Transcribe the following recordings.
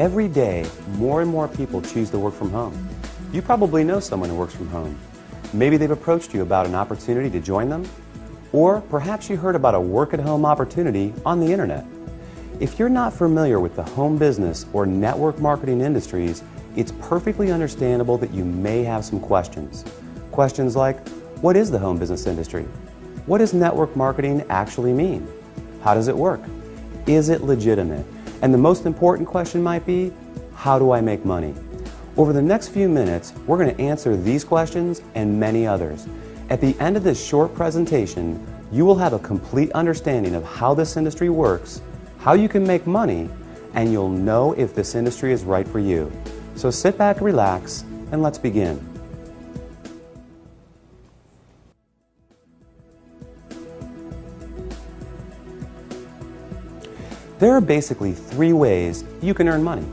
Every day, more and more people choose to work from home. You probably know someone who works from home. Maybe they've approached you about an opportunity to join them, or perhaps you heard about a work-at-home opportunity on the internet. If you're not familiar with the home business or network marketing industries, it's perfectly understandable that you may have some questions. Questions like, what is the home business industry? What does network marketing actually mean? How does it work? Is it legitimate? And the most important question might be, how do I make money? Over the next few minutes, we're going to answer these questions and many others. At the end of this short presentation, you will have a complete understanding of how this industry works, how you can make money, and you'll know if this industry is right for you. So sit back, relax, and let's begin. There are basically three ways you can earn money.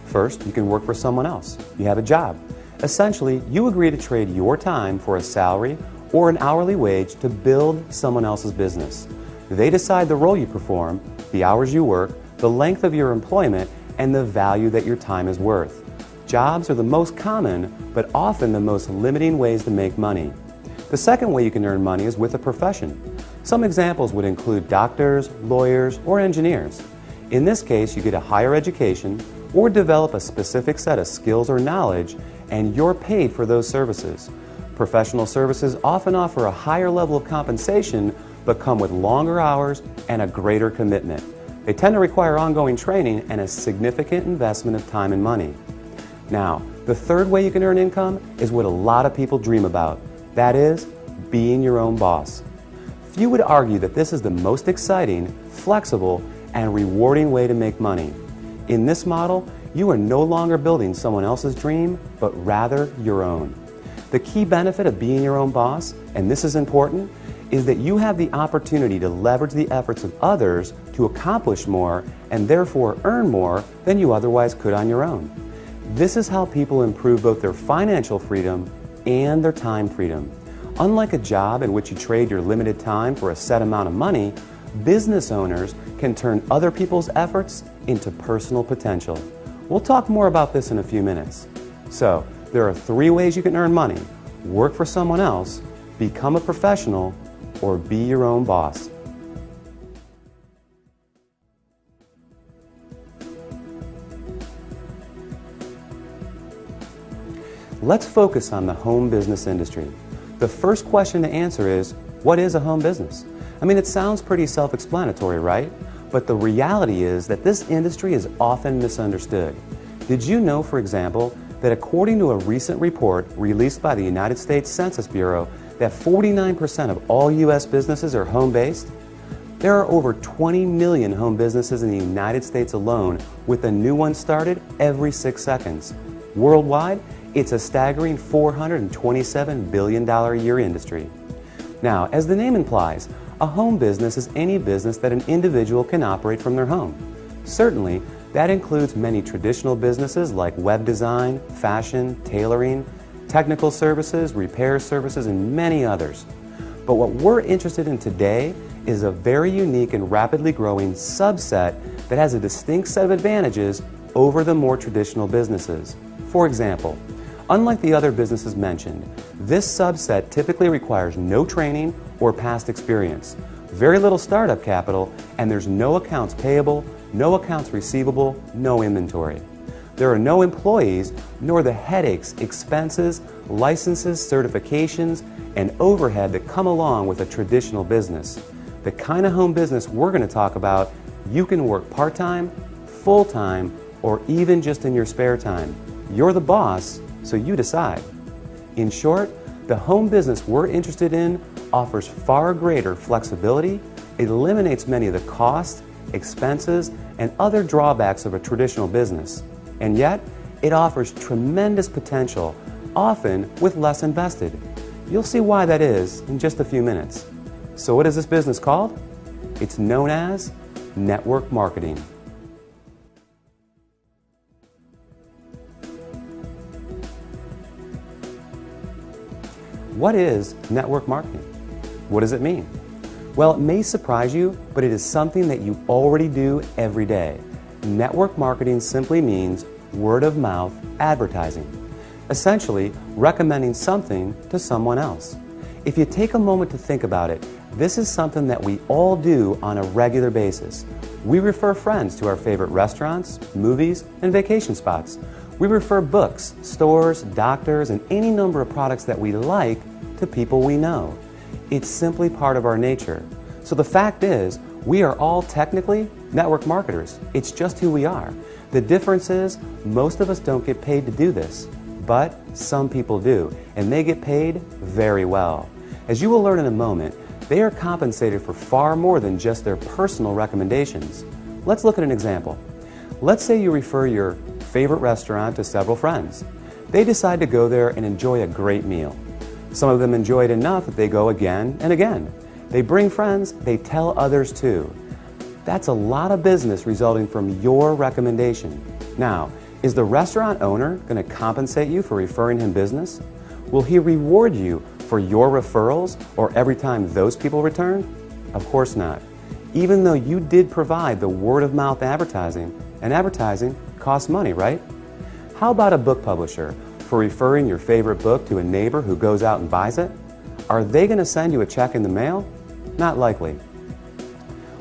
First, you can work for someone else. You have a job. Essentially, you agree to trade your time for a salary or an hourly wage to build someone else's business. They decide the role you perform, the hours you work, the length of your employment, and the value that your time is worth. Jobs are the most common, but often the most limiting ways to make money. The second way you can earn money is with a profession. Some examples would include doctors, lawyers, or engineers. In this case, you get a higher education or develop a specific set of skills or knowledge, and you're paid for those services. Professional services often offer a higher level of compensation, but come with longer hours and a greater commitment. They tend to require ongoing training and a significant investment of time and money. Now, the third way you can earn income is what a lot of people dream about. That is, being your own boss. Few would argue that this is the most exciting, flexible, and rewarding way to make money. In this model, you are no longer building someone else's dream, but rather your own. The key benefit of being your own boss, and this is important, is that you have the opportunity to leverage the efforts of others to accomplish more and therefore earn more than you otherwise could on your own. This is how people improve both their financial freedom and their time freedom. Unlike a job in which you trade your limited time for a set amount of money, business owners can turn other people's efforts into personal potential. We'll talk more about this in a few minutes. So, there are three ways you can earn money: work for someone else, become a professional, or be your own boss. Let's focus on the home business industry. The first question to answer is, what is a home business? I mean, it sounds pretty self-explanatory, right? But the reality is that this industry is often misunderstood. Did you know, for example, that according to a recent report released by the United States Census Bureau, that 49% of all U.S. businesses are home-based? There are over 20 million home businesses in the United States alone, with a new one started every 6 seconds. Worldwide, it's a staggering $427 billion a year industry. Now, as the name implies, a home business is any business that an individual can operate from their home. Certainly, that includes many traditional businesses like web design, fashion, tailoring, technical services, repair services, and many others. But what we're interested in today is a very unique and rapidly growing subset that has a distinct set of advantages over the more traditional businesses. For example, unlike the other businesses mentioned, this subset typically requires no training or past experience, very little startup capital, and there's no accounts payable, no accounts receivable, no inventory. There are no employees, nor the headaches, expenses, licenses, certifications, and overhead that come along with a traditional business. The kind of home business we're going to talk about, you can work part-time, full-time, or even just in your spare time. You're the boss, so you decide. In short, the home business we're interested in offers far greater flexibility, eliminates many of the costs, expenses, and other drawbacks of a traditional business. And yet, it offers tremendous potential, often with less invested. You'll see why that is in just a few minutes. So what is this business called? It's known as network marketing. What is network marketing? What does it mean? Well, it may surprise you, but it is something that you already do every day. network marketing simply means word-of-mouth advertising, essentially recommending something to someone else. If you take a moment to think about it, this is something that we all do on a regular basis. We refer friends to our favorite restaurants, movies, and vacation spots. We refer books, stores, doctors, and any number of products that we like to people we know. It's simply part of our nature. So the fact is, we are all technically network marketers. It's just who we are. The difference is, most of us don't get paid to do this, but some people do, and they get paid very well. As you will learn in a moment, they are compensated for far more than just their personal recommendations. Let's look at an example. Let's say you refer your favorite restaurant to several friends. They decide to go there and enjoy a great meal. Some of them enjoy it enough that they go again and again. They bring friends, they tell others too. That's a lot of business resulting from your recommendation. Now, is the restaurant owner going to compensate you for referring him business? Will he reward you for your referrals or every time those people return? Of course not. Even though you did provide the word-of-mouth advertising, and advertising costs money, right? How about a book publisher for referring your favorite book to a neighbor who goes out and buys it? Are they going to send you a check in the mail? Not likely.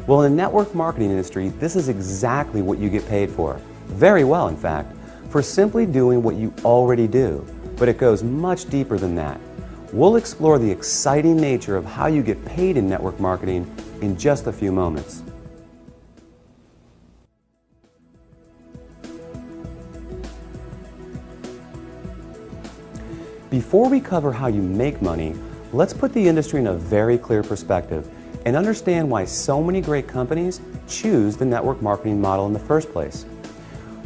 Well, in the network marketing industry, this is exactly what you get paid for. Very well, in fact, for simply doing what you already do. But it goes much deeper than that. We'll explore the exciting nature of how you get paid in network marketing in just a few moments. Before we cover how you make money, let's put the industry in a very clear perspective and understand why so many great companies choose the network marketing model in the first place.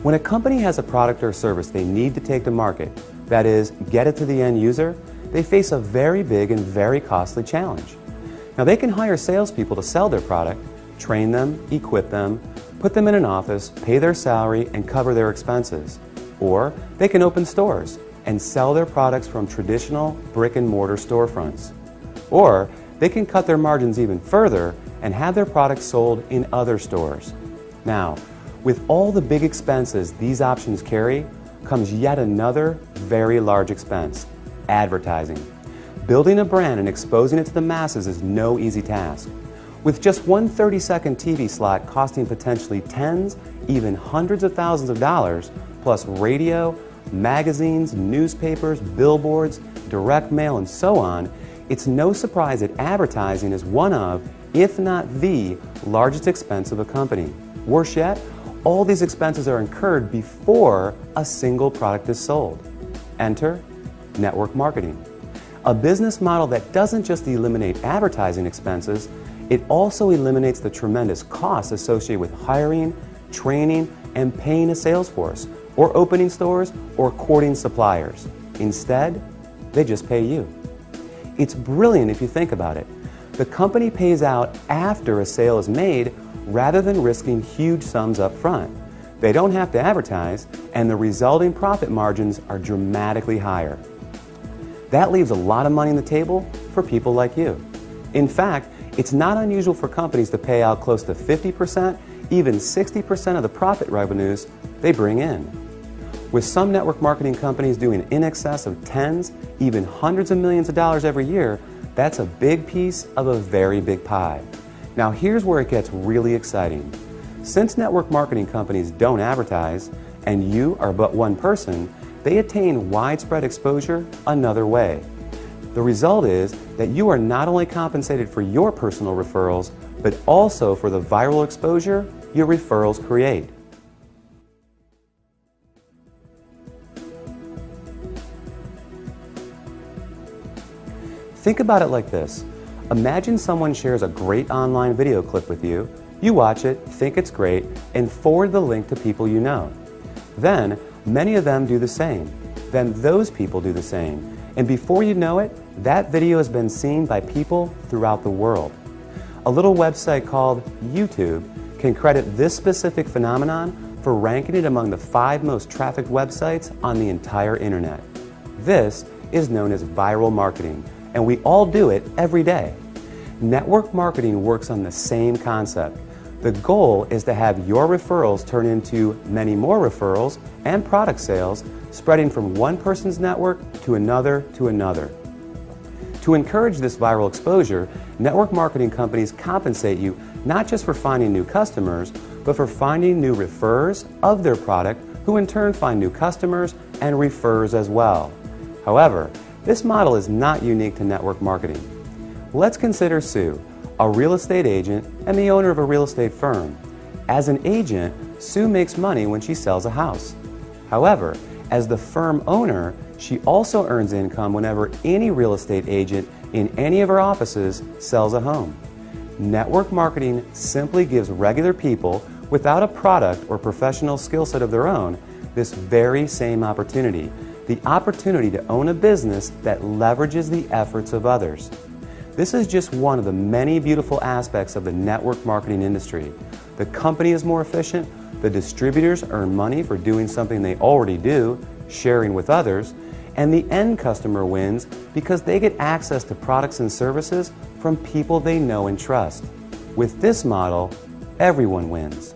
When a company has a product or service they need to take to market, that is, get it to the end user, they face a very big and very costly challenge. Now, they can hire salespeople to sell their product, train them, equip them, put them in an office, pay their salary, and cover their expenses. Or they can open stores and sell their products from traditional brick-and-mortar storefronts. Or they can cut their margins even further and have their products sold in other stores. Now, with all the big expenses these options carry, comes yet another very large expense: advertising. Building a brand and exposing it to the masses is no easy task. With just one 30-second TV slot costing potentially tens, even hundreds of thousands of dollars, plus radio, magazines, newspapers, billboards, direct mail, and so on, it's no surprise that advertising is one of, if not the, largest expense of a company. Worse yet, all these expenses are incurred before a single product is sold. Enter network marketing. A business model that doesn't just eliminate advertising expenses, it also eliminates the tremendous costs associated with hiring, training, and paying a sales force, or opening stores, or courting suppliers. Instead, they just pay you. It's brilliant if you think about it. The company pays out after a sale is made rather than risking huge sums up front. They don't have to advertise, and the resulting profit margins are dramatically higher. That leaves a lot of money on the table for people like you. In fact, it's not unusual for companies to pay out close to 50%, even 60% of the profit revenues they bring in. With some network marketing companies doing in excess of tens, even hundreds of millions of dollars every year, that's a big piece of a very big pie. Now here's where it gets really exciting. Since network marketing companies don't advertise, and you are but one person, they attain widespread exposure another way. The result is that you are not only compensated for your personal referrals, but also for the viral exposure your referrals create. Think about it like this. Imagine someone shares a great online video clip with you. You watch it, think it's great, and forward the link to people you know. Then, many of them do the same. Then those people do the same. And before you know it, that video has been seen by people throughout the world. A little website called YouTube can credit this specific phenomenon for ranking it among the 5 most trafficked websites on the entire internet. This is known as viral marketing, and we all do it every day. Network marketing works on the same concept. The goal is to have your referrals turn into many more referrals and product sales, spreading from one person's network to another to another. To encourage this viral exposure, network marketing companies compensate you not just for finding new customers, but for finding new referrers of their product, who in turn find new customers and refers as well. However, this model is not unique to network marketing. Let's consider Sue, a real estate agent and the owner of a real estate firm. As an agent, Sue makes money when she sells a house. However, as the firm owner, she also earns income whenever any real estate agent in any of her offices sells a home. Network marketing simply gives regular people without a product or professional skill set of their own this very same opportunity, the opportunity to own a business that leverages the efforts of others. This is just one of the many beautiful aspects of the network marketing industry. The company is more efficient, the distributors earn money for doing something they already do, sharing with others, and the end customer wins because they get access to products and services from people they know and trust. With this model, everyone wins.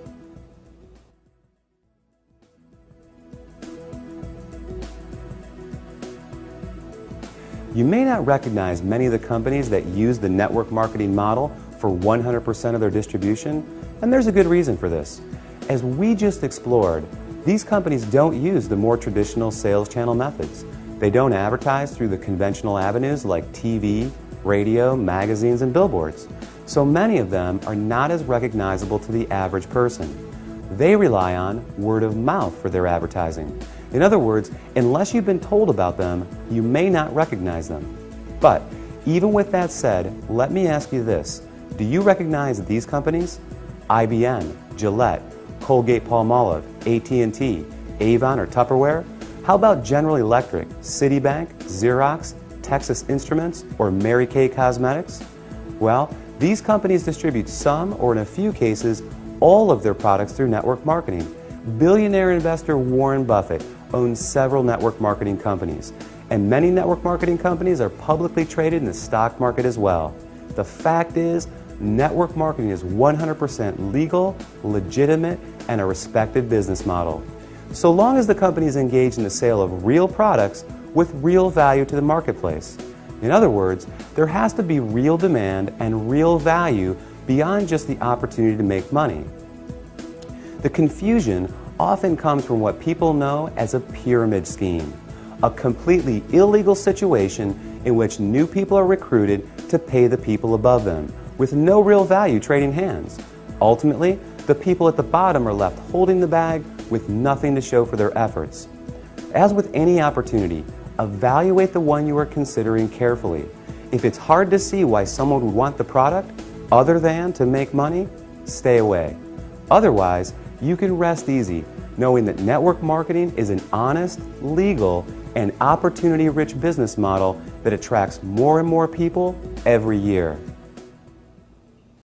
You may not recognize many of the companies that use the network marketing model for 100% of their distribution, and there's a good reason for this. As we just explored, these companies don't use the more traditional sales channel methods. They don't advertise through the conventional avenues like TV, radio, magazines, and billboards. So many of them are not as recognizable to the average person. They rely on word of mouth for their advertising. In other words, unless you've been told about them, you may not recognize them. But even with that said, let me ask you this. Do you recognize these companies? IBM, Gillette, Colgate-Palmolive, AT&T, Avon, or Tupperware? How about General Electric, Citibank, Xerox, Texas Instruments, or Mary Kay Cosmetics? Well, these companies distribute some, or in a few cases, all of their products through network marketing. Billionaire investor Warren Buffett owns several network marketing companies, and many network marketing companies are publicly traded in the stock market as well. The fact is, network marketing is 100% legal, legitimate, and a respected business model. So long as the company is engaged in the sale of real products with real value to the marketplace. In other words, there has to be real demand and real value beyond just the opportunity to make money. The confusion often comes from what people know as a pyramid scheme, a completely illegal situation in which new people are recruited to pay the people above them, with no real value trading hands. Ultimately, the people at the bottom are left holding the bag with nothing to show for their efforts. As with any opportunity, evaluate the one you are considering carefully. If it's hard to see why someone would want the product other than to make money, stay away. Otherwise, you can rest easy knowing that network marketing is an honest, legal, and opportunity-rich business model that attracts more and more people every year.